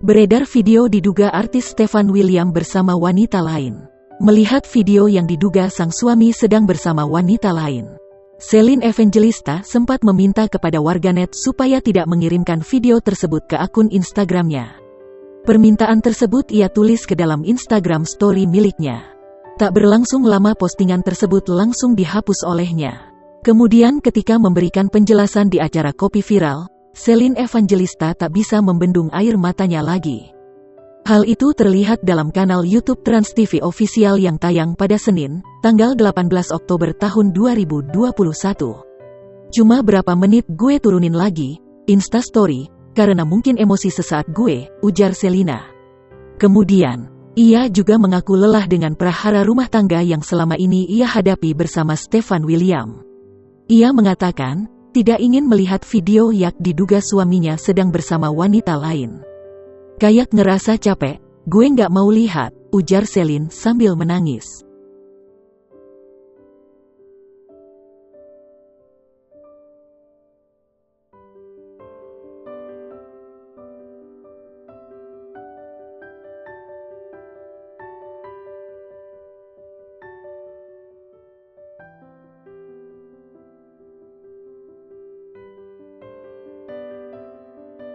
Beredar video diduga artis Stefan William bersama wanita lain. Melihat video yang diduga sang suami sedang bersama wanita lain, Celine Evangelista sempat meminta kepada warganet supaya tidak mengirimkan video tersebut ke akun Instagramnya. Permintaan tersebut ia tulis ke dalam Instagram story miliknya. Tak berlangsung lama postingan tersebut langsung dihapus olehnya. Kemudian ketika memberikan penjelasan di acara Kopi Viral, Celine Evangelista tak bisa membendung air matanya lagi. Hal itu terlihat dalam kanal YouTube Trans TV Official yang tayang pada Senin, tanggal 18 Oktober tahun 2021. Cuma berapa menit gue turunin lagi, Instastory, karena mungkin emosi sesaat gue, ujar Selina. Kemudian, ia juga mengaku lelah dengan prahara rumah tangga yang selama ini ia hadapi bersama Stefan William. Ia mengatakan, tidak ingin melihat video yang diduga suaminya sedang bersama wanita lain. Kayak ngerasa capek, gue nggak mau lihat, ujar Celine sambil menangis.